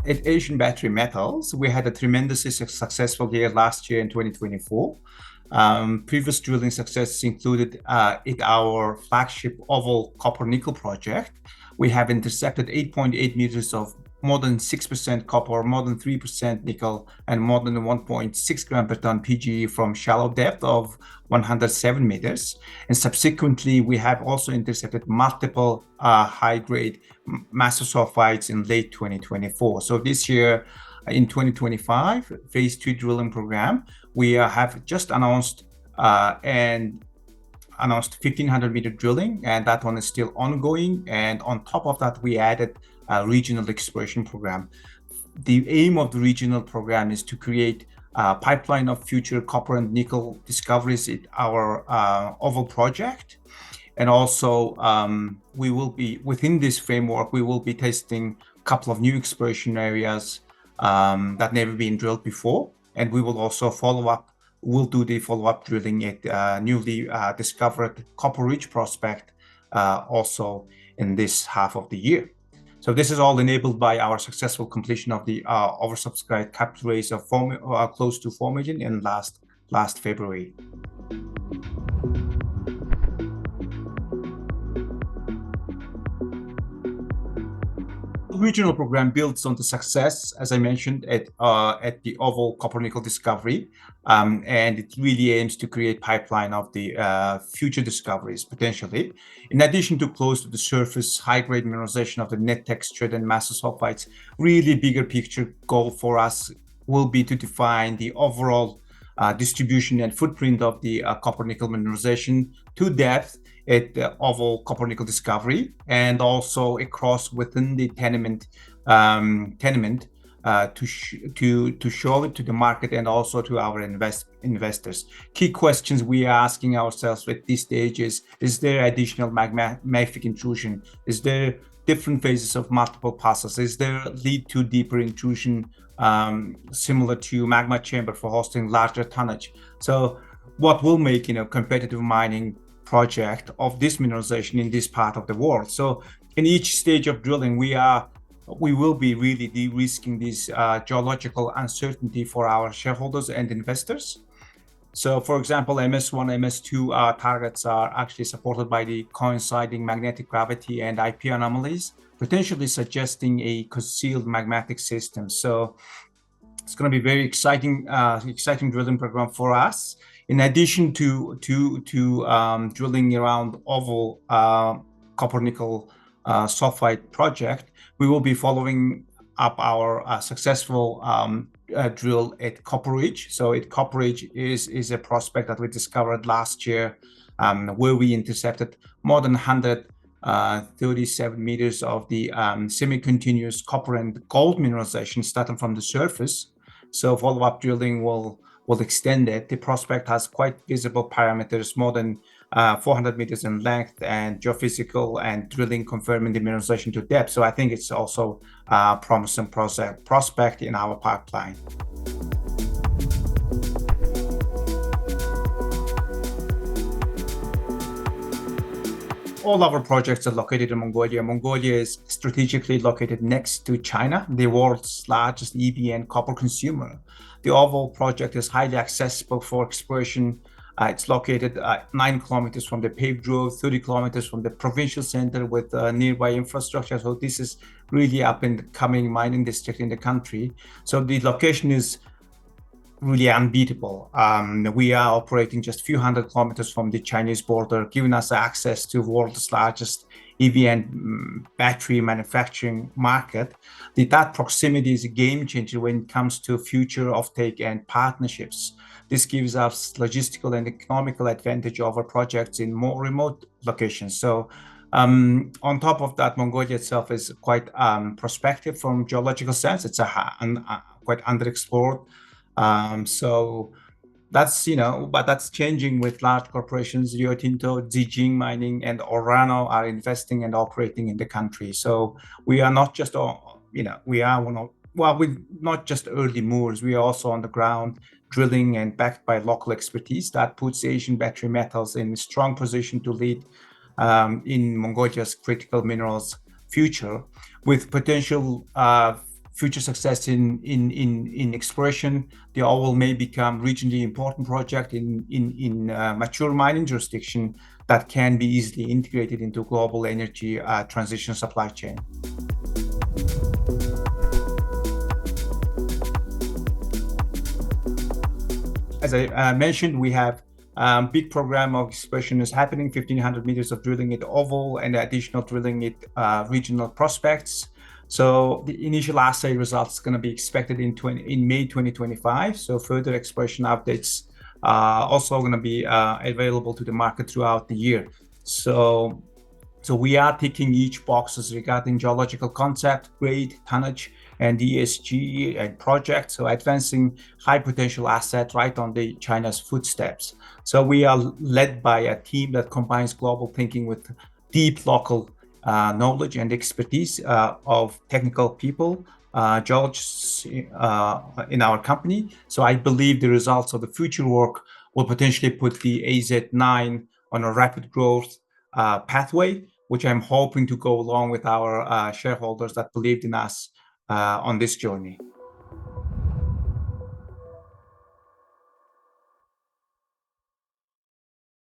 At Asian Battery Metals, we had a tremendously successful year last year in 2024. Previous drilling successes included at our flagship Oval Copper Nickel project. We have intercepted 8.8 meters of more than 6% copper, more than 3% nickel, and more than 1.6 gram per ton PGE from shallow depth of 107 meters. And subsequently, we have also intercepted multiple high-grade massive sulfides in late 2024. So this year, in 2025, phase 2 drilling program, we have just announced 1500-meter drilling, and that one is still ongoing. And on top of that, we added a regional exploration program. The aim of the regional program is to create a pipeline of future copper and nickel discoveries at our Oval project. And also, we will be, within this framework, we will be testing a couple of new exploration areas that never been drilled before. And we will also we'll do the follow-up drilling at newly discovered Copper Ridge prospect also in this half of the year. So this is all enabled by our successful completion of the oversubscribed capital raise of close to 4 million in last February. Regional program builds on the success, as I mentioned, at the Oval Copper Nickel discovery, and it really aims to create pipeline of the future discoveries potentially. In addition to close to the surface high-grade mineralization of the net textured and massive sulfides, really bigger picture goal for us will be to define the overall distribution and footprint of the copper nickel mineralization to depth at the Oval Copper Nickel discovery, and also across within the tenement to show it to the market and also to our investors. Key questions we are asking ourselves at this stage is there additional magmatic intrusion? Is there different phases of multiple passes? Is there lead to deeper intrusion similar to magma chamber for hosting larger tonnage? So what will make competitive mining project of this mineralization in this part of the world. So in each stage of drilling, we will be really de-risking this geological uncertainty for our shareholders and investors. So for example, MS1, MS2 targets are actually supported by the coinciding magnetic gravity and IP anomalies, potentially suggesting a concealed magmatic system. So it's going to be very exciting drilling program for us. In addition to drilling around Oval Copper Nickel sulfide project, we will be following up our successful drill at Copper Ridge. So at Copper Ridge is a prospect that we discovered last year, where we intercepted more than 137 meters of the semi-continuous copper and gold mineralization starting from the surface. So follow-up drilling will extend it. The prospect has quite visible parameters, more than 400 meters in length, and geophysical and drilling confirming the mineralization to depth. So I think it's also a promising prospect in our pipeline. All our projects are located in Mongolia. Mongolia is strategically located next to China, the world's largest EV and copper consumer. The Oval project is highly accessible for exploration. It's located 9 kilometers from the paved road, 30 kilometers from the provincial center with nearby infrastructure. So this is really up and coming mining district in the country. So the location is really unbeatable. We are operating just a few hundred kilometers from the Chinese border, giving us access to the world's largest EV and battery manufacturing market. That proximity is a game changer when it comes to future offtake and partnerships. This gives us logistical and economical advantage over projects in more remote locations. So on top of that, Mongolia itself is quite prospective from geological sense. It's quite underexplored. So that's, but that's changing with large corporations. Rio Tinto, Zijing Mining, and Orano are investing and operating in the country. So we are not just, we're not just early movers. We are also on the ground drilling and backed by local expertise that puts Asian Battery Metals in a strong position to lead in Mongolia's critical minerals future, with potential future success in exploration, the oval may become regionally important project in mature mining jurisdiction that can be easily integrated into global energy transition supply chain. As I mentioned, we have big program of exploration is happening, 1,500 meters of drilling at oval and additional drilling at regional prospects. So the initial assay results are going to be expected in May 2025. So further exploration updates are also going to be available to the market throughout the year. So we are ticking each boxes regarding geological concept, grade, tonnage, and ESG and project. So advancing high potential asset right on the China's footsteps. So we are led by a team that combines global thinking with deep local knowledge and expertise of technical people, geologists in our company. So I believe the results of the future work will potentially put the AZ9 on a rapid growth pathway, which I'm hoping to go along with our shareholders that believed in us on this journey.